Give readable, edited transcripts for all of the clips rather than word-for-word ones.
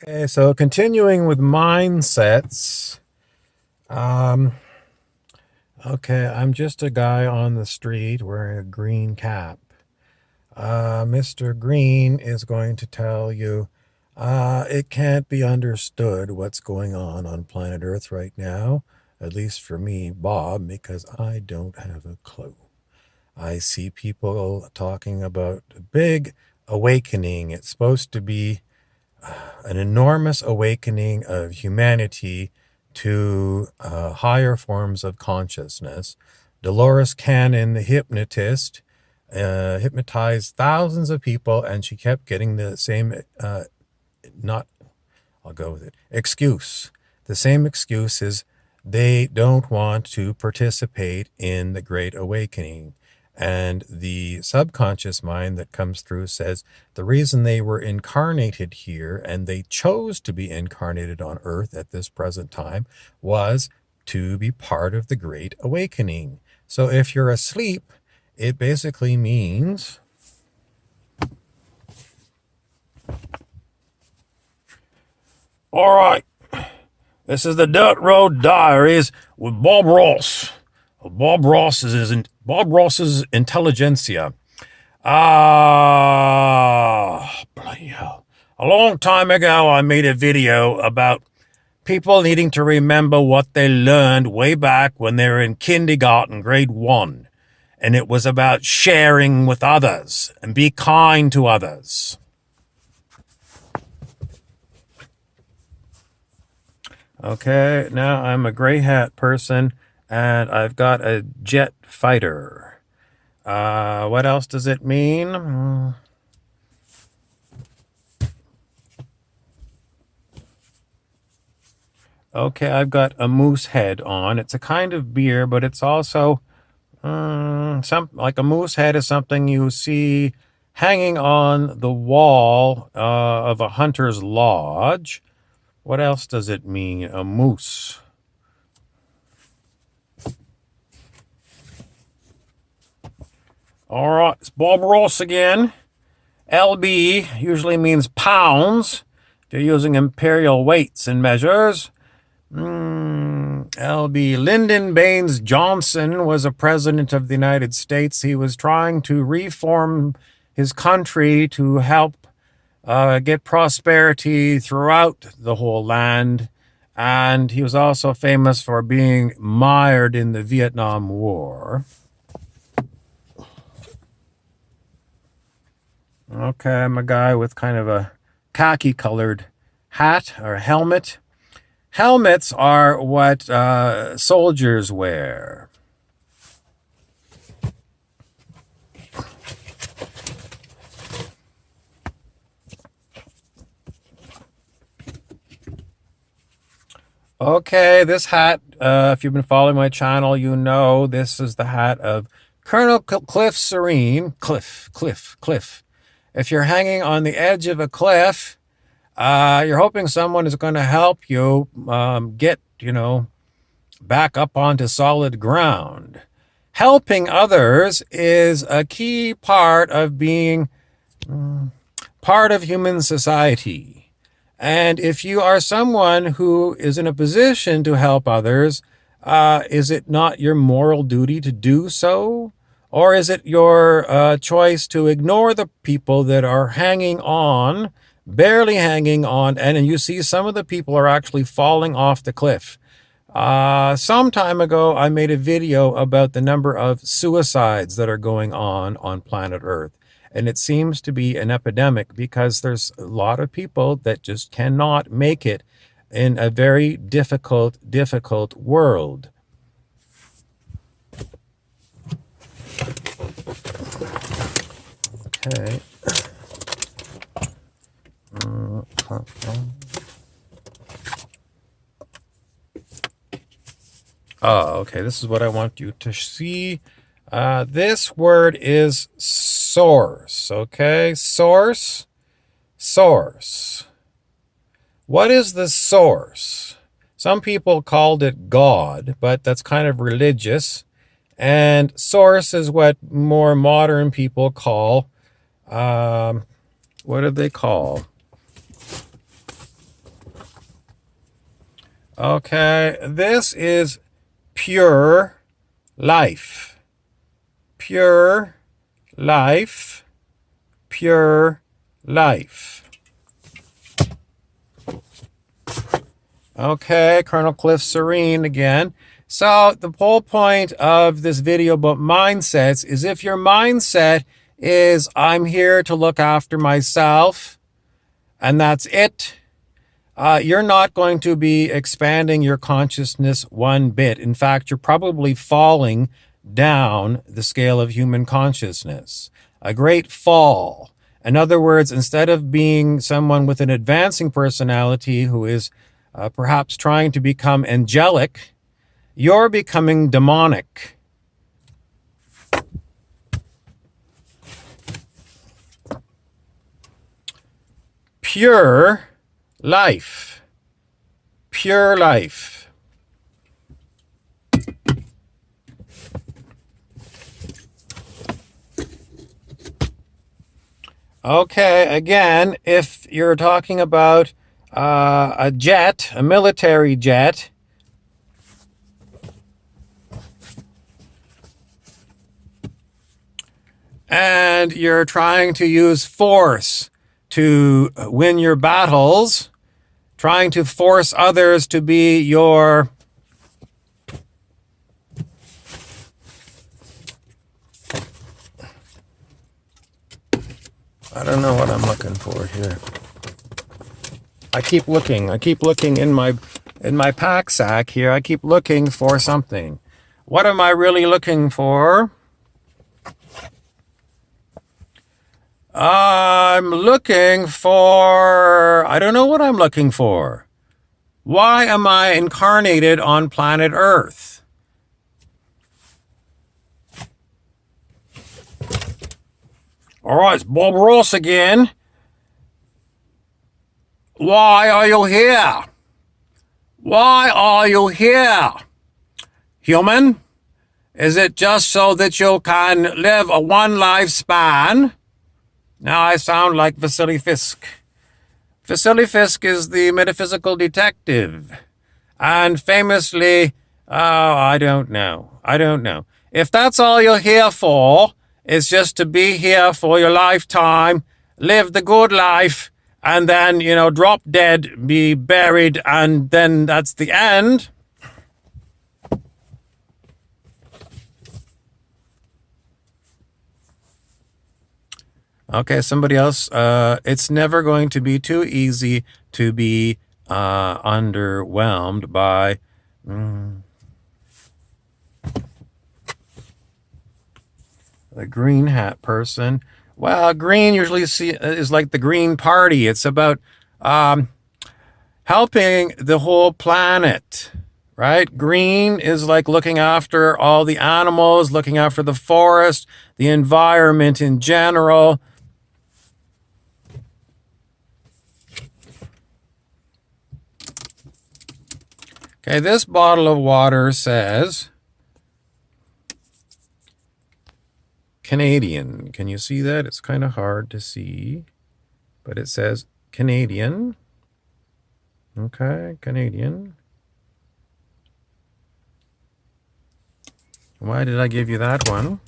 Okay, so continuing with mindsets. Um, okay, I'm just a guy on the street wearing a green cap. Mr. Green is going to tell you it can't be understood what's going on planet Earth right now, at least for me, Bob, because I don't have a clue. I see people talking about a big awakening. It's supposed to be an enormous awakening of humanity to higher forms of consciousness. Dolores Cannon, the hypnotist, hypnotized thousands of people, and she kept getting the same, not, I'll go with it, excuse. The same excuse is they don't want to participate in the Great Awakening. And the subconscious mind that comes through says the reason they were incarnated here and they chose to be incarnated on Earth at this present time was to be part of the Great Awakening. So if you're asleep, it basically means all right, this is the Dirt Road Diaries with Bob Ross. Bob Ross's intelligentsia. Bloody hell. A long time ago, I made a video about people needing to remember what they learned way back when they were in kindergarten, grade 1. And it was about sharing with others and be kind to others. Okay, now I'm a gray hat person and I've got a jet fighter. What else does it mean? Okay, I've got a moose head on. It's a kind of beer, but it's also like a moose head is something you see hanging on the wall of a hunter's lodge. What else does it mean? A moose. All right, it's Bob Ross again. LB usually means pounds. They're using imperial weights and measures. LB Lyndon Baines Johnson was a president of the United States. He was trying to reform his country to help get prosperity throughout the whole land. And he was also famous for being mired in the Vietnam War. Okay, I'm a guy with kind of a khaki-colored hat or helmet. Helmets are what soldiers wear. Okay, this hat, if you've been following my channel, you know this is the hat of Colonel Cliff Serene. Cliff. If you're hanging on the edge of a cliff, you're hoping someone is going to help you get, back up onto solid ground. Helping others is a key part of being part of human society. And if you are someone who is in a position to help others, is it not your moral duty to do so? Or is it your choice to ignore the people that are hanging on, barely hanging on, and you see some of the people are actually falling off the cliff? Some time ago, I made a video about the number of suicides that are going on planet Earth. And it seems to be an epidemic because there's a lot of people that just cannot make it in a very difficult world. Okay. Oh, okay. This is what I want you to see. This word is source. Okay, source. What is the source? Some people called it God, but that's kind of religious. And source is what more modern people call, what do they call? Okay, this is pure life. Pure life. Pure life. Okay, Colonel Cliff Serene again. So the whole point of this video about mindsets is if your mindset is I'm here to look after myself and that's it, you're not going to be expanding your consciousness one bit. In fact, you're probably falling down the scale of human consciousness. A great fall. In other words, instead of being someone with an advancing personality who is perhaps trying to become angelic, you're becoming demonic. Pure life. Pure life. Okay, again, if you're talking about a jet, a military jet, and you're trying to use force to win your battles, trying to force others to be your I don't know what I'm looking for here. I keep looking in my pack sack here. I keep looking for something. What am I really looking for? I'm looking for... I don't know what I'm looking for. Why am I incarnated on planet Earth? All right, it's Bob Ross again. Why are you here? Why are you here? Human? Is it just so that you can live a one lifespan? Now I sound like Vasily Fisk. Vasily Fisk is the metaphysical detective. And famously, I don't know. If that's all you're here for, is just to be here for your lifetime, live the good life, and then, drop dead, be buried, and then that's the end. Okay, somebody else. It's never going to be too easy to be underwhelmed by the green hat person. Well, green usually is like the Green Party. It's about helping the whole planet, right? Green is like looking after all the animals, looking after the forest, the environment in general. Okay, this bottle of water says Canadian. Can you see that? It's kind of hard to see, but it says Canadian. Okay, Canadian. Why did I give you that one?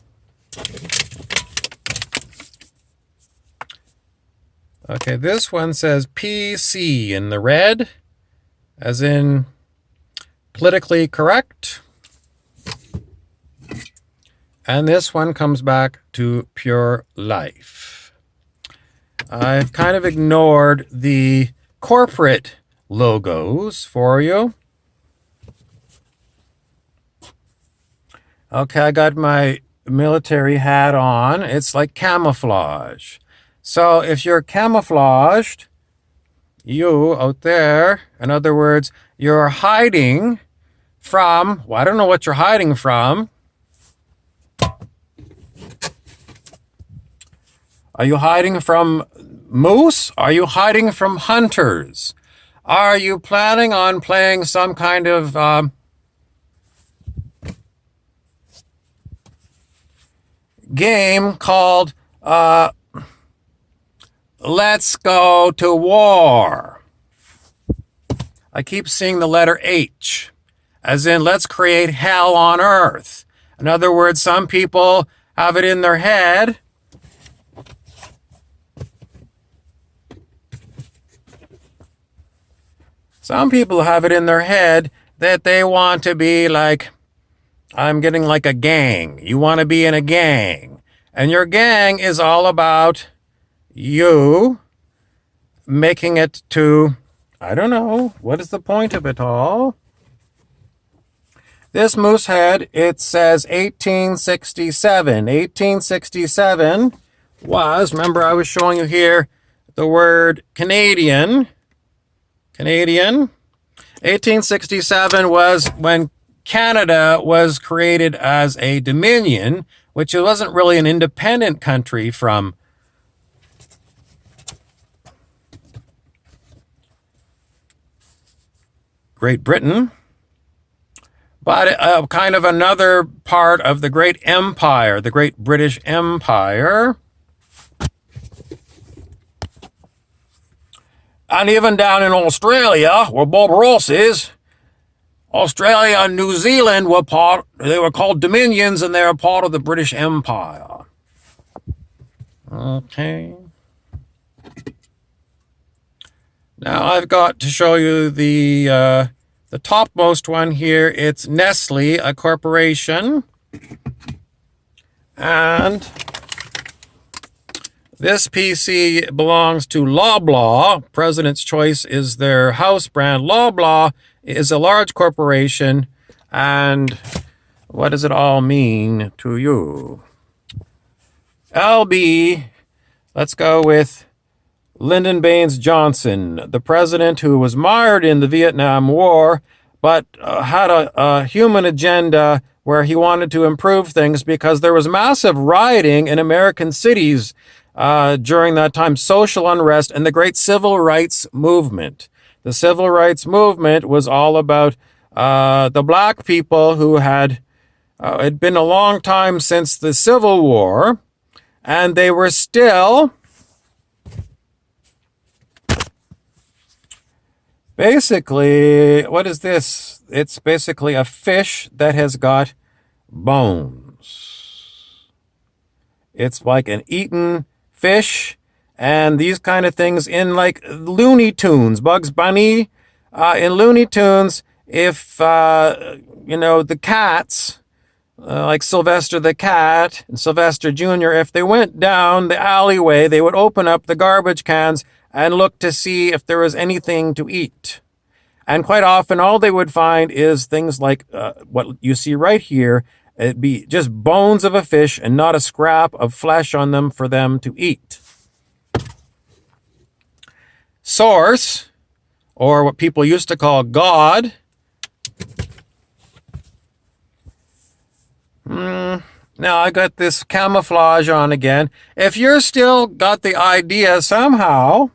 Okay, this one says PC in the red, as in politically correct. And this one comes back to pure life. I've kind of ignored the corporate logos for you. Okay, I got my military hat on. It's like camouflage. So if you're camouflaged, you out there, in other words, you're hiding from, well, I don't know what you're hiding from. Are you hiding from moose? Are you hiding from hunters? Are you planning on playing some kind of game called Let's Go to War? I keep seeing the letter H, as in let's create hell on earth. In other words, some people have it in their head that they want to be like, I'm getting like a gang. You want to be in a gang. And your gang is all about you making it to, I don't know, what is the point of it all? This moose head, it says 1867. 1867 was, remember I was showing you here the word Canadian. 1867 was when Canada was created as a dominion, which it wasn't really an independent country from Great Britain, but kind of another part of the great empire, the great British Empire. And even down in Australia, where Bob Ross is, Australia and New Zealand they were called dominions, and they were part of the British Empire. Okay. Now I've got to show you the topmost one here. It's Nestle, a corporation. And this PC belongs to Loblaw. President's Choice is their house brand. Loblaw is a large corporation. And what does it all mean to you? LB, let's go with Lyndon Baines Johnson, the president who was mired in the Vietnam War, but had a human agenda where he wanted to improve things because there was massive rioting in American cities during that time, social unrest, and the great civil rights movement. The civil rights movement was all about the black people who had, it'd been a long time since the Civil War, and they were still basically, what is this? It's basically a fish that has got bones. It's like an eaten fish, and these kind of things in like Looney Tunes, Bugs Bunny. In Looney Tunes, if, the cats, like Sylvester the Cat and Sylvester Jr., if they went down the alleyway, they would open up the garbage cans and look to see if there was anything to eat. And quite often, all they would find is things like what you see right here. It'd be just bones of a fish and not a scrap of flesh on them for them to eat. Source, or what people used to call God. Now I got this camouflage on again. If you're still got the idea somehow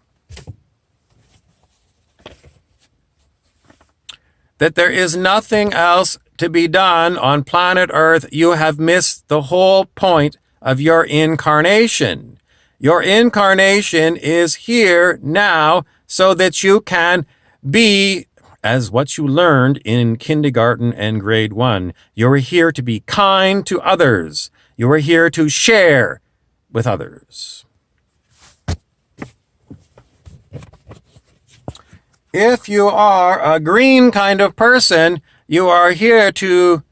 that there is nothing else to be done on planet Earth, you have missed the whole point of your incarnation. Your incarnation is here now so that you can be, as what you learned in kindergarten and grade 1. You're here to be kind to others. You are here to share with others. If you are a green kind of person, you are here to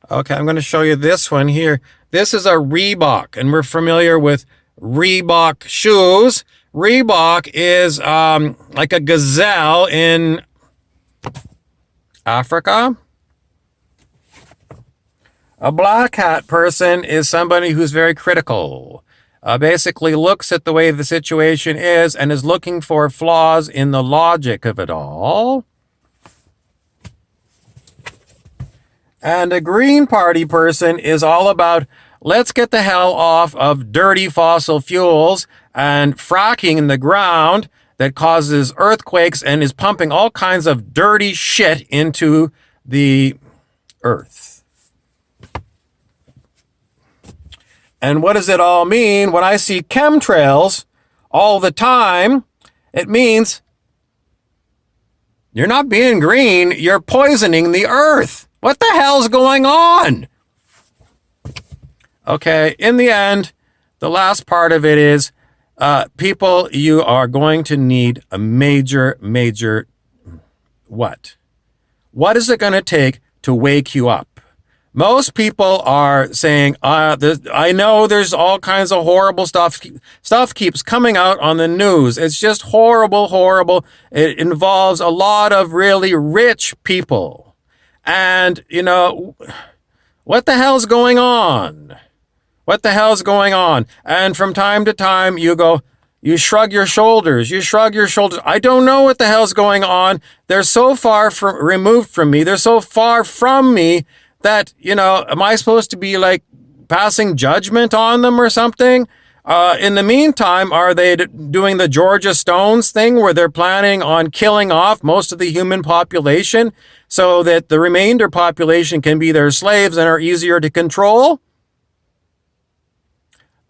okay, I'm going to show you this one here. This is a Reebok, and we're familiar with Reebok shoes. Reebok is like a gazelle in Africa. A black hat person is somebody who's very critical, basically looks at the way the situation is and is looking for flaws in the logic of it all. And a Green Party person is all about, let's get the hell off of dirty fossil fuels and fracking in the ground that causes earthquakes and is pumping all kinds of dirty shit into the earth. And what does it all mean? When I see chemtrails all the time, it means you're not being green, you're poisoning the earth. What the hell's going on? Okay, in the end, the last part of it is, people, you are going to need a major what? What is it going to take to wake you up? Most people are saying, I know there's all kinds of horrible stuff. Stuff keeps coming out on the news. It's just horrible. It involves a lot of really rich people. And, what the hell's going on? What the hell's going on? And from time to time, you shrug your shoulders. I don't know what the hell's going on. They're so far removed from me. They're so far from me that, am I supposed to be like passing judgment on them or something? In the meantime, are they doing the Georgia Stones thing where they're planning on killing off most of the human population so that the remainder population can be their slaves and are easier to control?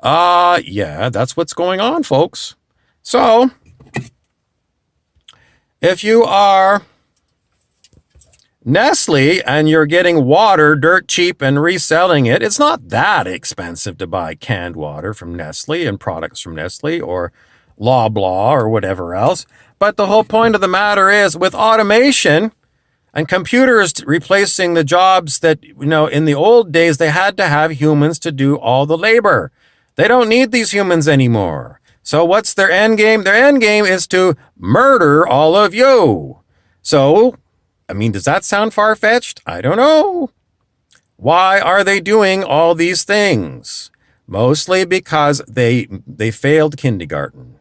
Yeah, that's what's going on, folks. So, if you are Nestle and you're getting water dirt cheap and reselling it, it's not that expensive to buy canned water from Nestle and products from Nestle or Loblaw or whatever else. But the whole point of the matter is, with automation and computers replacing the jobs that, in the old days, they had to have humans to do all the labor. They don't need these humans anymore. So what's their end game? Their end game is to murder all of you. So, does that sound far-fetched? I don't know. Why are they doing all these things? Mostly because they failed kindergarten.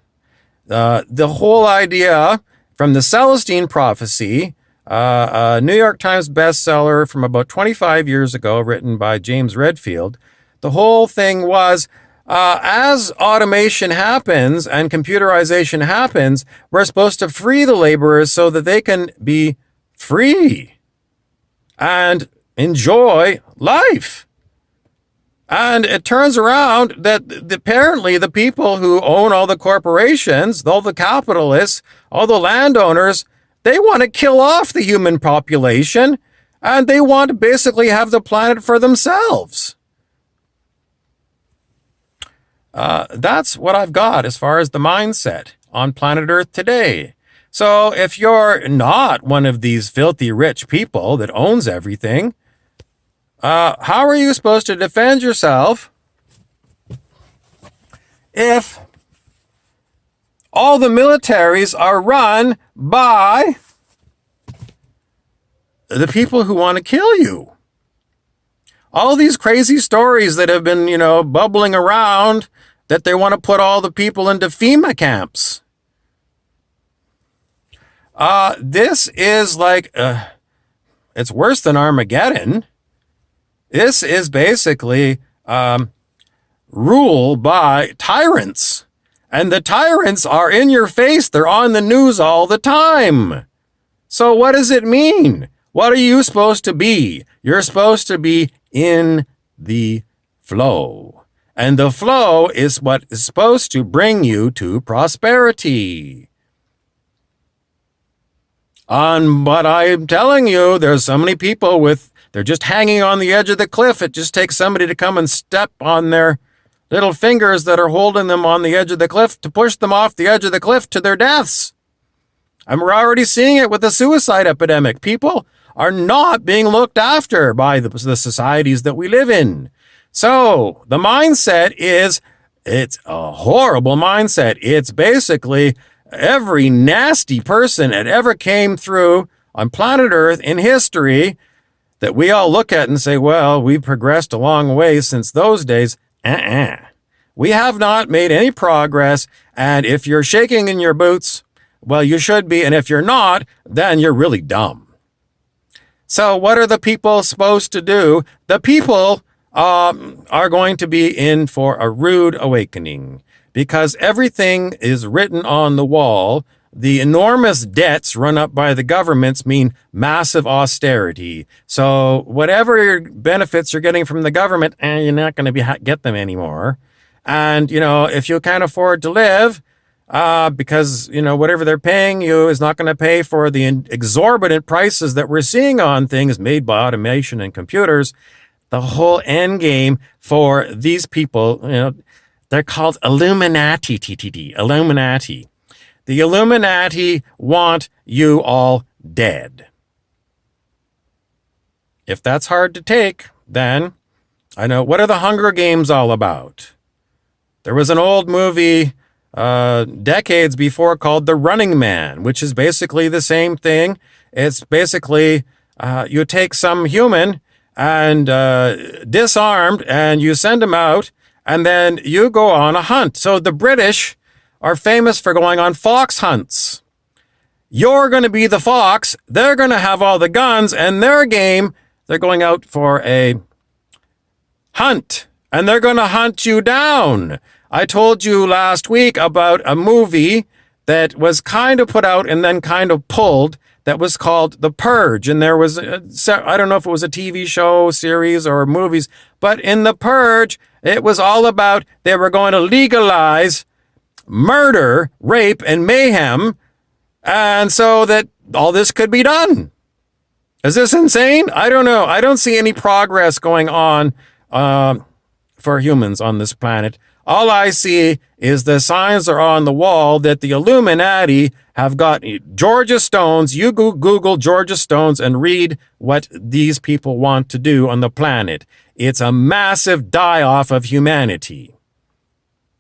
The whole idea from the Celestine prophecy, a New York Times bestseller from about 25 years ago, written by James Redfield, the whole thing was, as automation happens and computerization happens, we're supposed to free the laborers so that they can be free and enjoy life. And it turns around that apparently the people who own all the corporations, all the capitalists, all the landowners, they want to kill off the human population and they want to basically have the planet for themselves. That's what I've got as far as the mindset on planet Earth today. So if you're not one of these filthy rich people that owns everything, how are you supposed to defend yourself if all the militaries are run by the people who want to kill you? All these crazy stories that have been, bubbling around that they want to put all the people into FEMA camps. This is like, it's worse than Armageddon. This is basically rule by tyrants. And the tyrants are in your face. They're on the news all the time. So what does it mean? What are you supposed to be? You're supposed to be in the flow. And the flow is what is supposed to bring you to prosperity. But I'm telling you, there's so many people they're just hanging on the edge of the cliff. It just takes somebody to come and step on their little fingers that are holding them on the edge of the cliff to push them off the edge of the cliff to their deaths. And we're already seeing it with the suicide epidemic. People are not being looked after by the societies that we live in. So the mindset is, it's a horrible mindset. It's basically every nasty person that ever came through on planet Earth in history that we all look at and say, well, we've progressed a long way since those days. We have not made any progress. And if you're shaking in your boots, well, you should be. And if you're not, then you're really dumb. So what are the people supposed to do? The people are going to be in for a rude awakening because everything is written on the wall the enormous debts run up by the governments mean massive austerity. So whatever benefits you're getting from the government, you're not going to get them anymore. And, if you can't afford to live, because, whatever they're paying you is not going to pay for the exorbitant prices that we're seeing on things made by automation and computers, the whole end game for these people, they're called Illuminati, Illuminati. The Illuminati want you all dead. If that's hard to take, then I know. What are the Hunger Games all about? There was an old movie decades before called The Running Man, which is basically the same thing. It's basically you take some human and disarmed and you send them out and then you go on a hunt. So the British are famous for going on fox hunts. You're going to be the fox. They're going to have all the guns, and their game, they're going out for a hunt, and they're going to hunt you down. I told you last week about a movie that was kind of put out and then kind of pulled that was called The Purge. And there was, I don't know if it was a TV show, series, or movies, but in The Purge, it was all about they were going to legalize murder, rape, and mayhem, and so that all this could be done. Is this insane? I don't know. I don't see any progress going on for humans on this planet. All I see is the signs are on the wall that the Illuminati have got Georgia Stones. You Google Georgia Stones and read what these people want to do on the planet. It's a massive die-off of humanity.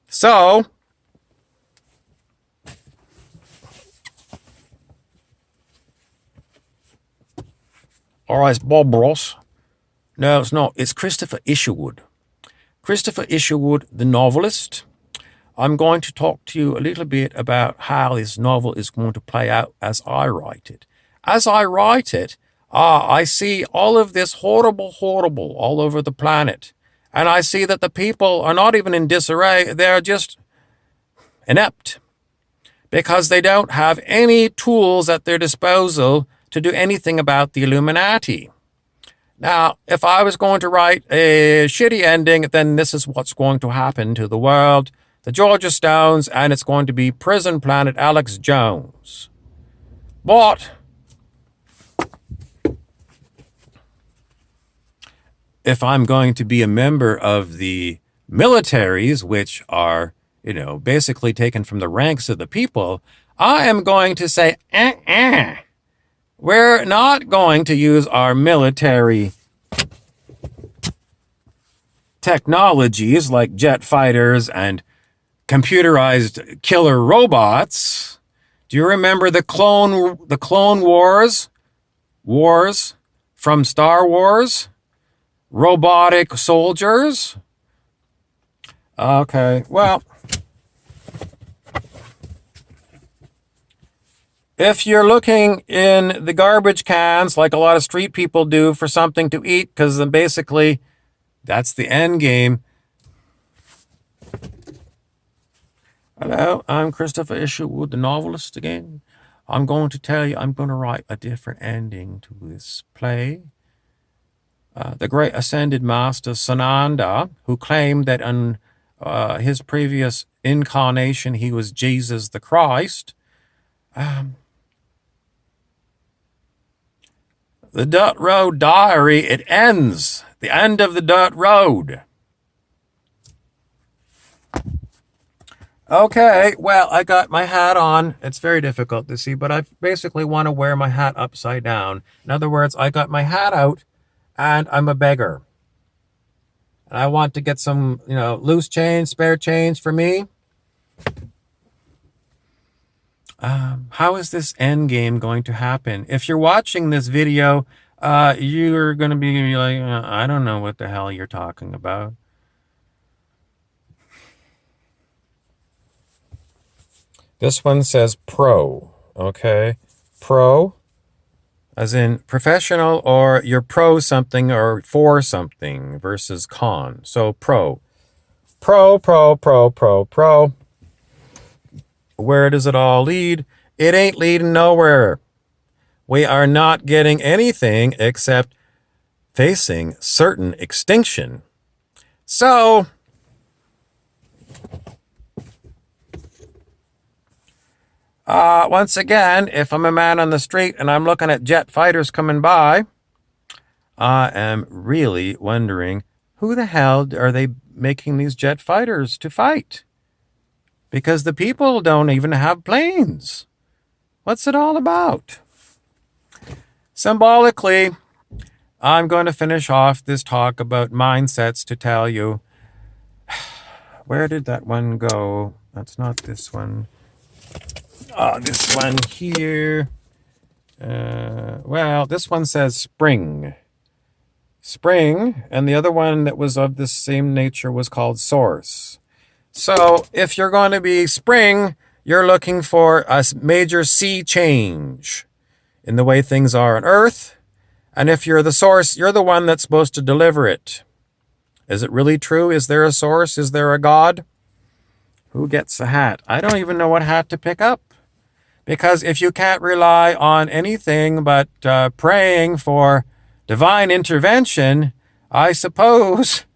So, all right, Bob Ross. No, it's not. It's Christopher Isherwood. Christopher Isherwood, the novelist. I'm going to talk to you a little bit about how this novel is going to play out as I write it. As I write it, I see all of this horrible all over the planet. And I see that the people are not even in disarray. They're just inept because they don't have any tools at their disposal to do anything about the Illuminati. Now, if I was going to write a shitty ending, then this is what's going to happen to the world. The Georgia Stones, and it's going to be Prison Planet Alex Jones. But if I'm going to be a member of the militaries, which are, basically taken from the ranks of the people, I am going to say, we're not going to use our military technologies like jet fighters and computerized killer robots. Do you remember the Clone Wars from Star Wars? Robotic soldiers? Okay, well, if you're looking in the garbage cans like a lot of street people do for something to eat, because then basically that's the end game. Hello, I'm Christopher Isherwood, the novelist again. I'm going to tell you I'm going to write a different ending to this play. The great ascended master Sananda, who claimed that in his previous incarnation he was Jesus the Christ, the Dirt Road Diary, it ends. The end of the Dirt Road. Okay, well, I got my hat on. It's very difficult to see, but I basically want to wear my hat upside down. In other words, I got my hat out, and I'm a beggar. And I want to get some, loose change, spare change for me. How is this end game going to happen? If you're watching this video, you're going to be like, I don't know what the hell you're talking about. This one says pro, okay? Pro, as in professional, or you're pro something or for something versus con. So pro. Pro. Where does it all lead? It ain't leading nowhere. We are not getting anything except facing certain extinction. So, once again, if I'm a man on the street and I'm looking at jet fighters coming by, I am really wondering, who the hell are they making these jet fighters to fight? Because the people don't even have planes. What's it all about? Symbolically, I'm going to finish off this talk about mindsets to tell you, where did that one go? That's not this one. This one here. Well, this one says spring. Spring, and the other one that was of the same nature was called source. So if you're going to be spring, you're looking for a major sea change in the way things are on Earth. And if you're the source, you're the one that's supposed to deliver it. Is it really true? Is there a source? Is there a God? Who gets a hat? I don't even know what hat to pick up. Because if you can't rely on anything but praying for divine intervention, I suppose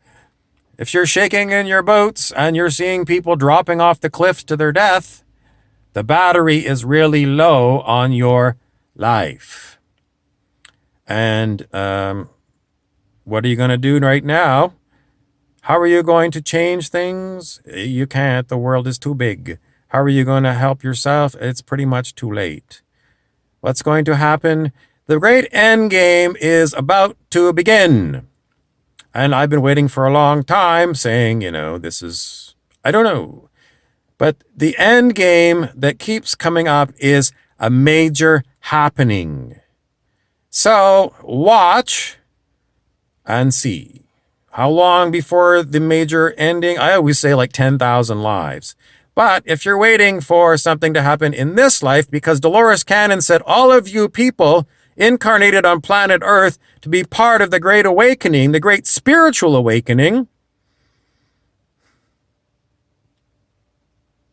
if you're shaking in your boots and you're seeing people dropping off the cliffs to their death, the battery is really low on your life. And what are you going to do right now? How are you going to change things? You can't. The world is too big. How are you going to help yourself? It's pretty much too late. What's going to happen? The great end game is about to begin. And I've been waiting for a long time saying, this is, I don't know. But the end game that keeps coming up is a major happening. So watch and see. How long before the major ending? I always say like 10,000 lives. But if you're waiting for something to happen in this life, because Dolores Cannon said, all of you people incarnated on planet Earth to be part of the Great Awakening, the Great Spiritual Awakening.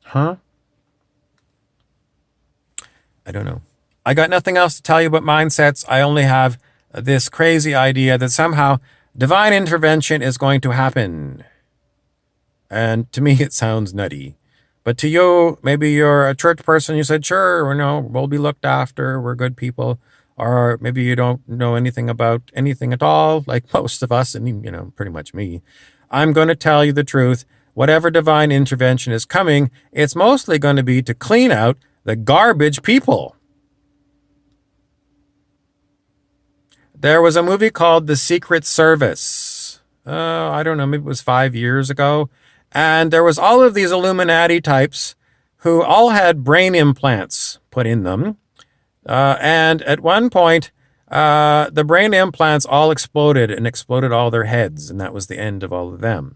Huh? I don't know. I got nothing else to tell you about mindsets. I only have this crazy idea that somehow divine intervention is going to happen. And to me, it sounds nutty. But to you, maybe you're a church person, you said, sure, we'll be looked after, we're good people. Or maybe you don't know anything about anything at all, like most of us, and pretty much me. I'm going to tell you the truth. Whatever divine intervention is coming, it's mostly going to be to clean out the garbage people. There was a movie called The Secret Service. I don't know, maybe it was 5 years ago. And there was all of these Illuminati types who all had brain implants put in them. And at one point, the brain implants all exploded and exploded all their heads. And that was the end of all of them.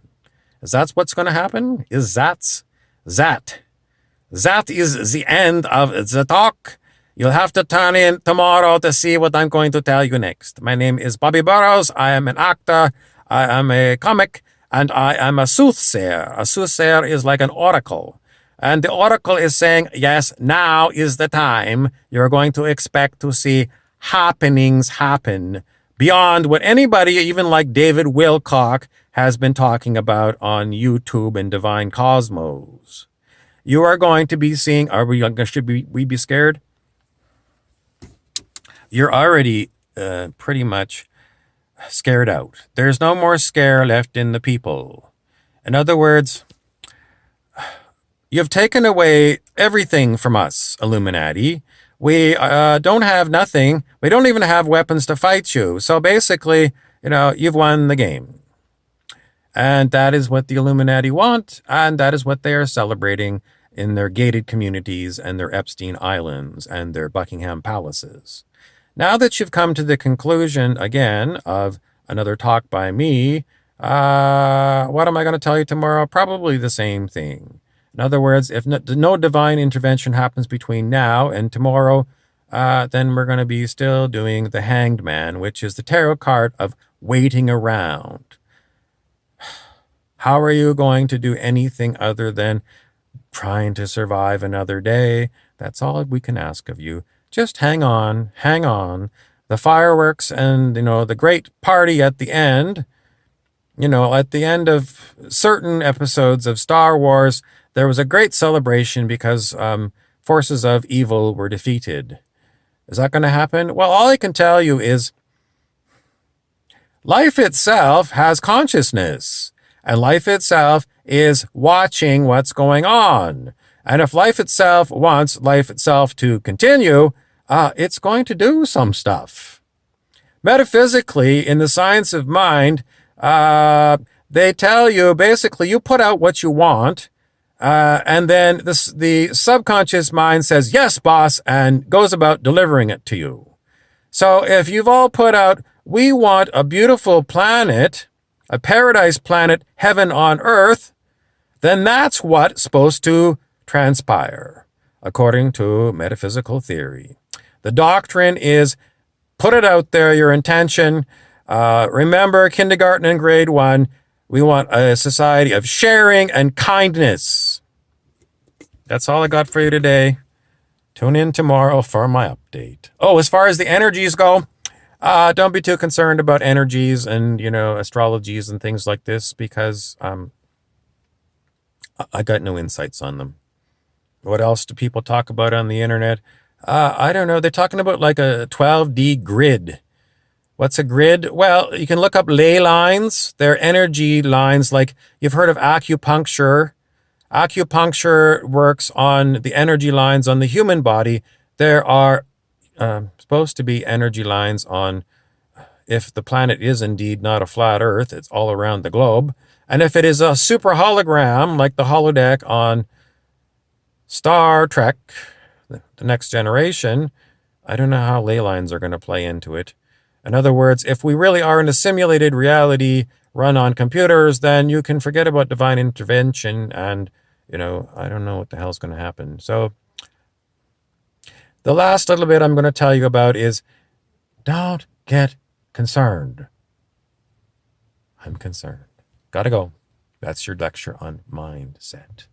Is that what's going to happen? That is the end of the talk. You'll have to turn in tomorrow to see what I'm going to tell you next. My name is Bobby Burrows. I am an actor. I am a comic. And I am a soothsayer. A soothsayer is like an oracle. And the oracle is saying, yes, now is the time you're going to expect to see happenings happen beyond what anybody, even like David Wilcock, has been talking about on YouTube and Divine Cosmos. You are going to be seeing, should we be scared? You're already pretty much scared out. There's no more scare left in the people. In other words, you've taken away everything from us, Illuminati. We don't have nothing. We don't even have weapons to fight you. So basically, you've won the game. And that is what the Illuminati want, and that is what they are celebrating in their gated communities and their Epstein Islands and their Buckingham Palaces. Now that you've come to the conclusion, again, of another talk by me, what am I going to tell you tomorrow? Probably the same thing. In other words, if no divine intervention happens between now and tomorrow, then we're going to be still doing the Hanged Man, which is the tarot card of waiting around. How are you going to do anything other than trying to survive another day, That's all we can ask of you. Just hang on, hang on. The fireworks and, the great party at the end, at the end of certain episodes of Star Wars, there was a great celebration because forces of evil were defeated. Is that going to happen? Well, all I can tell you is life itself has consciousness, and life itself is watching what's going on. And if life itself wants life itself to continue, it's going to do some stuff. Metaphysically, in the science of mind, they tell you basically you put out what you want, and then the subconscious mind says, yes, boss, and goes about delivering it to you. So if you've all put out, we want a beautiful planet, a paradise planet, heaven on earth, then that's what's supposed to transpire, according to metaphysical theory. The doctrine is put it out there, your intention. Remember, kindergarten and grade 1, we want a society of sharing and kindness. That's all I got for you today. Tune in tomorrow for my update. Oh, as far as the energies go, don't be too concerned about energies and, astrologies and things like this because I got no insights on them. What else do people talk about on the internet? I don't know. They're talking about like a 12D grid. What's a grid? Well, you can look up ley lines. They're energy lines. Like you've heard of acupuncture. Acupuncture works on the energy lines on the human body. There are supposed to be energy lines on, if the planet is indeed not a flat Earth, it's all around the globe. And if it is a super hologram, like the holodeck on Star Trek, The Next Generation, I don't know how ley lines are going to play into it. In other words, if we really are in a simulated reality run on computers, then you can forget about divine intervention and, I don't know what the hell's going to happen. So the last little bit I'm going to tell you about is don't get concerned. I'm concerned. Gotta go. That's your lecture on mindset.